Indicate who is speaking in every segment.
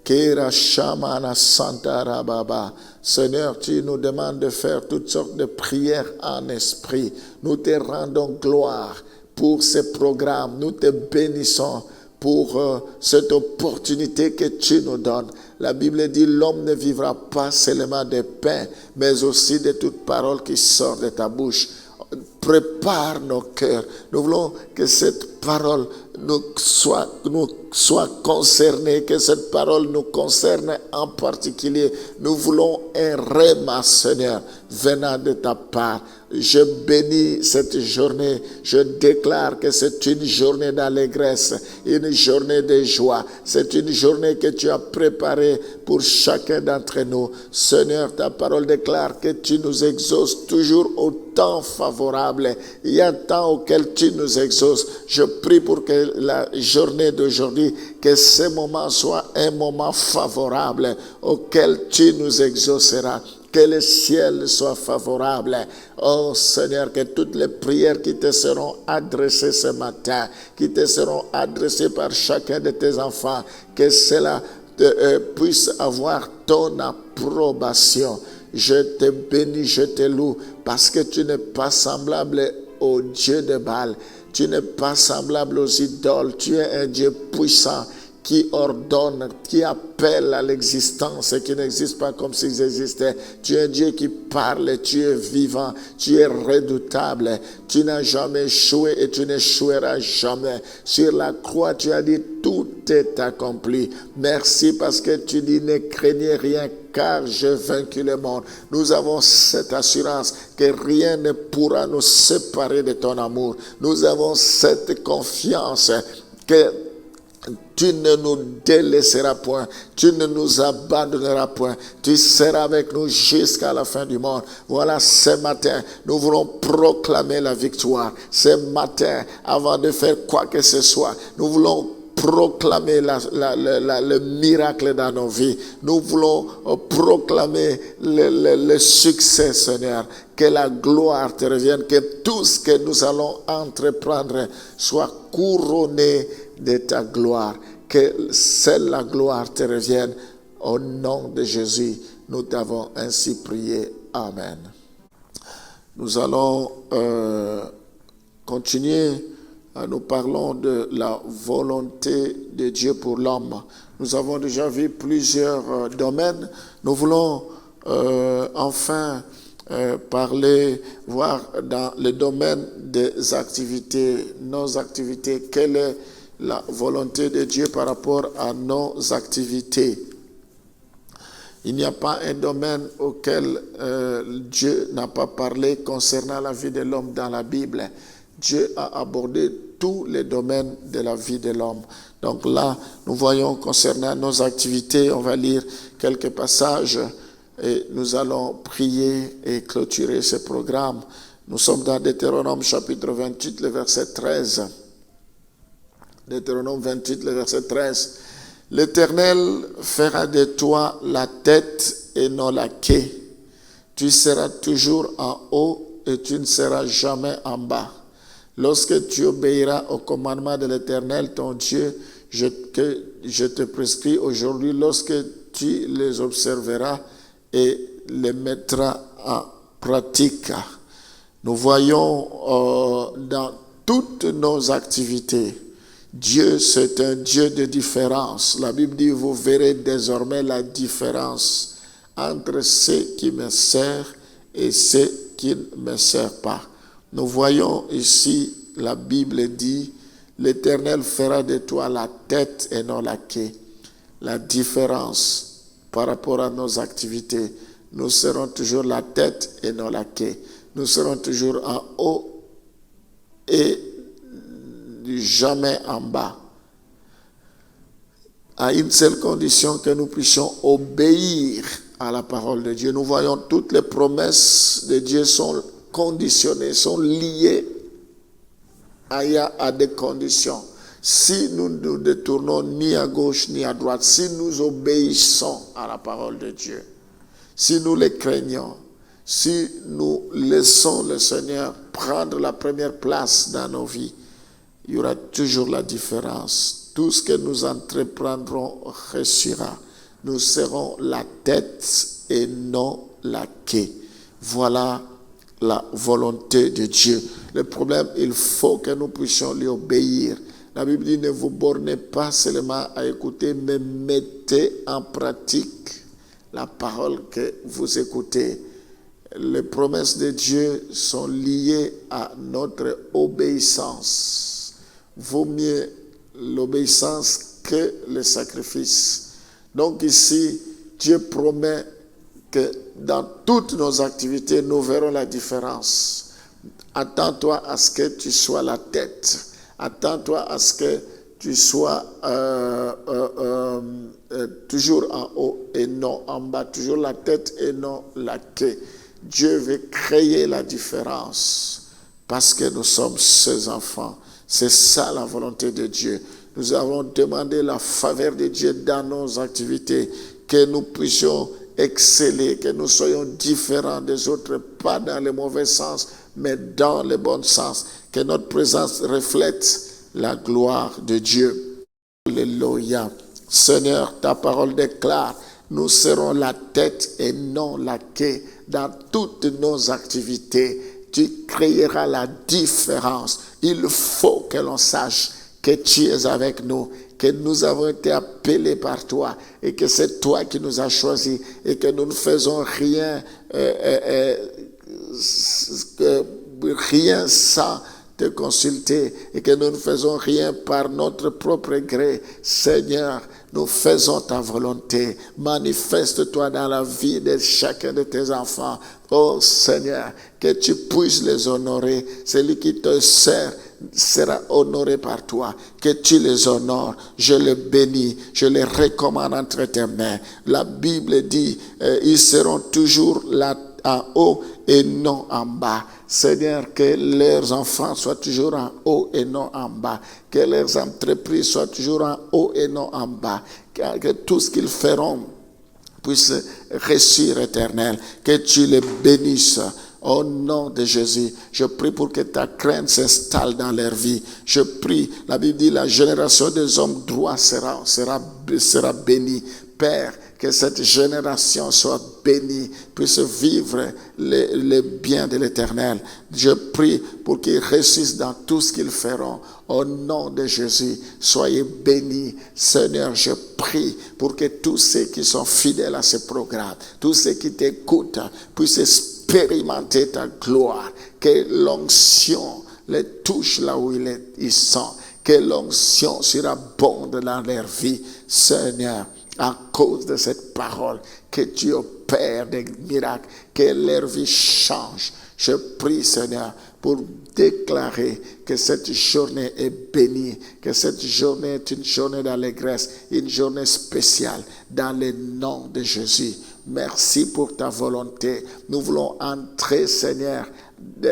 Speaker 1: Kera Shamana Santa Rababa. Seigneur, tu nous demandes de faire toutes sortes de prières en esprit. Nous te rendons gloire pour ces programmes. Nous te bénissons pour cette opportunité que tu nous donnes. La Bible dit, l'homme ne vivra pas seulement de pain, mais aussi de toute parole qui sort de ta bouche. Prépare nos cœurs. Nous voulons que cette parole nous soit concernée, que cette parole nous concerne en particulier. Nous voulons un réma, Seigneur, venant de ta part. Je bénis cette journée. Je déclare que c'est une journée d'allégresse, une journée de joie. C'est une journée que tu as préparée pour chacun d'entre nous. Seigneur, ta parole déclare que tu nous exauces toujours au temps favorable. Il y a un temps auquel tu nous exauces. Je prie pour que la journée d'aujourd'hui, que ce moment soit un moment favorable auquel tu nous exauceras. Que le ciel soit favorable. Oh Seigneur, que toutes les prières qui te seront adressées ce matin, qui te seront adressées par chacun de tes enfants, que cela puisse avoir ton approbation. Je te bénis, je te loue, parce que tu n'es pas semblable au Dieu de Baal. Tu n'es pas semblable aux idoles. Tu es un Dieu puissant qui ordonne, qui appelle à l'existence et qui n'existe pas comme s'ils existaient. Tu es un Dieu qui parle, tu es vivant, tu es redoutable. Tu n'as jamais échoué et tu n'échoueras jamais. Sur la croix, tu as dit, tout est accompli. Merci parce que tu dis, ne craignez rien car j'ai vaincu le monde. Nous avons cette assurance que rien ne pourra nous séparer de ton amour. Nous avons cette confiance que tu ne nous délaisseras point, tu ne nous abandonneras point, tu seras avec nous jusqu'à la fin du monde. Voilà, ce matin, nous voulons proclamer la victoire. Ce matin, avant de faire quoi que ce soit, nous voulons proclamer le miracle dans nos vies. Nous voulons proclamer le succès, Seigneur. Que la gloire te revienne, que tout ce que nous allons entreprendre soit couronné de ta gloire. Que seule la gloire te revienne. Au nom de Jésus, nous t'avons ainsi prié. Amen. Nous allons continuer. Nous parlons de la volonté de Dieu pour l'homme. Nous avons déjà vu plusieurs domaines. Nous voulons enfin voir dans le domaine des activités, nos activités, quelle est la volonté de Dieu par rapport à nos activités. Il n'y a pas un domaine auquel Dieu n'a pas parlé concernant la vie de l'homme dans la Bible. Dieu a abordé tous les domaines de la vie de l'homme. Donc là, nous voyons concernant nos activités, on va lire quelques passages et nous allons prier et clôturer ce programme. Nous sommes dans Deutéronome chapitre 28, le verset 13. Deutéronome 28, le verset 13. L'Éternel fera de toi la tête et non la queue. Tu seras toujours en haut et tu ne seras jamais en bas. Lorsque tu obéiras au commandement de l'Éternel, ton Dieu, que je te prescris aujourd'hui, lorsque tu les observeras et les mettras en pratique. Nous voyons dans toutes nos activités, Dieu, c'est un Dieu de différence. La Bible dit, vous verrez désormais la différence entre ceux qui me servent et ceux qui ne me servent pas. Nous voyons ici, la Bible dit, l'Éternel fera de toi la tête et non la queue. La différence par rapport à nos activités, nous serons toujours la tête et non la queue. Nous serons toujours en haut et jamais en bas. À une seule condition, que nous puissions obéir à la parole de Dieu. Nous voyons toutes les promesses de Dieu sont conditionnées, sont liées à des conditions. Si nous ne nous détournons ni à gauche ni à droite, si nous obéissons à la parole de Dieu, si nous les craignons, si nous laissons le Seigneur prendre la première place dans nos vies, il y aura toujours la différence. Tout ce que nous entreprendrons réussira. Nous serons la tête et non la queue. Voilà la volonté de Dieu. Le problème, il faut que nous puissions lui obéir. La Bible dit, ne vous bornez pas seulement à écouter, mais mettez en pratique la parole que vous écoutez. Les promesses de Dieu sont liées à notre obéissance. Vaut mieux l'obéissance que le sacrifice. Donc ici, Dieu promet que dans toutes nos activités, nous verrons la différence. Attends-toi à ce que tu sois la tête. Attends-toi à ce que tu sois toujours en haut et non en bas. Toujours la tête et non la queue. Dieu veut créer la différence parce que nous sommes ses enfants. C'est ça la volonté de Dieu. Nous avons demandé la faveur de Dieu dans nos activités, que nous puissions exceller, que nous soyons différents des autres, pas dans le mauvais sens, mais dans le bon sens, que notre présence reflète la gloire de Dieu. Alléluia. Seigneur, ta parole déclare, nous serons la tête et non la queue dans toutes nos activités. Tu créeras la différence. Il faut que l'on sache que tu es avec nous, que nous avons été appelés par toi et que c'est toi qui nous as choisis et que nous ne faisons rien, rien sans te consulter et que nous ne faisons rien par notre propre gré. Seigneur, nous faisons ta volonté. Manifeste-toi dans la vie de chacun de tes enfants. Oh Seigneur, que tu puisses les honorer. Celui qui te sert sera honoré par toi. Que tu les honores. Je les bénis. Je les recommande entre tes mains. La Bible dit, ils seront toujours là en haut et non en bas. Seigneur, que leurs enfants soient toujours en haut et non en bas. Que leurs entreprises soient toujours en haut et non en bas. Que tout ce qu'ils feront puisse réussir, Éternel. Que tu les bénisses. Au nom de Jésus, je prie pour que ta crainte s'installe dans leur vie. Je prie, la Bible dit, la génération des hommes droits sera bénie. Père, que cette génération soit bénie, puisse vivre les biens de l'Éternel. Je prie pour qu'ils réussissent dans tout ce qu'ils feront. Au nom de Jésus, soyez bénis. Seigneur, je prie pour que tous ceux qui sont fidèles à ce programme, tous ceux qui t'écoutent, puissent expérimenter ta gloire. Que l'onction les touche là où ils sont. Que l'onction surabonde dans leur vie. Seigneur, à cause de cette parole, que tu opères des miracles, que leur vie change. Je prie, Seigneur, pour déclarer que cette journée est bénie, que cette journée est une journée d'allégresse, une journée spéciale, dans le nom de Jésus. Merci pour ta volonté. Nous voulons entrer, Seigneur,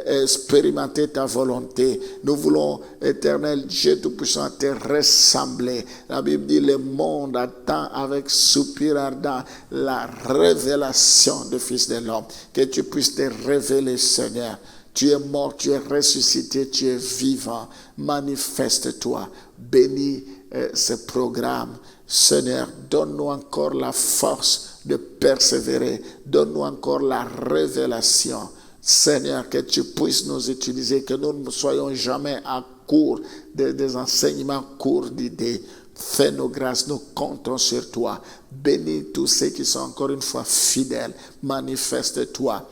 Speaker 1: expérimenter ta volonté. Nous voulons, Éternel Dieu Tout-Puissant, te ressembler. La Bible dit, le monde attend avec soupir ardent la révélation du Fils de l'homme. Que tu puisses te révéler, Seigneur. Tu es mort, tu es ressuscité, tu es vivant. Manifeste-toi. Bénis ce programme. Seigneur, donne-nous encore la force de persévérer. Donne-nous encore la révélation. Seigneur, que tu puisses nous utiliser, que nous ne soyons jamais à court des enseignements, courts d'idées. Fais-nous grâce, nous comptons sur toi. Bénis tous ceux qui sont encore une fois fidèles. Manifeste-toi.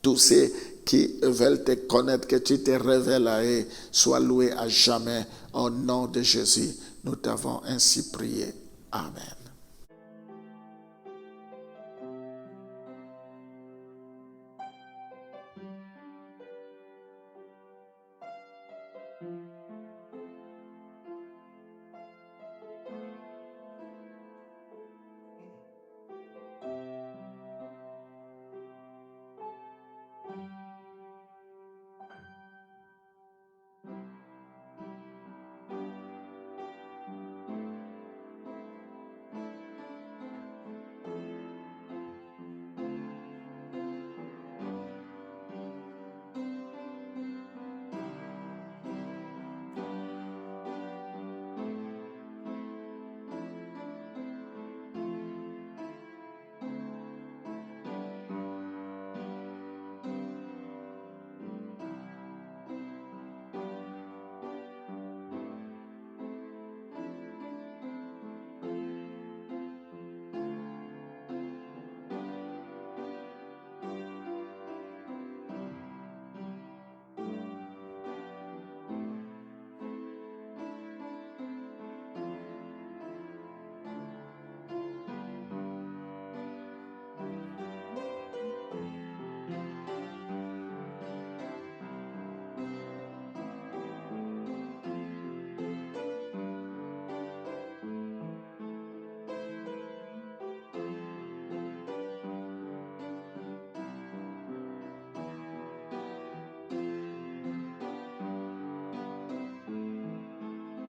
Speaker 1: Tous ceux qui veulent te connaître, que tu te révèles à eux. Sois loué à jamais. Au nom de Jésus, nous t'avons ainsi prié. Amen.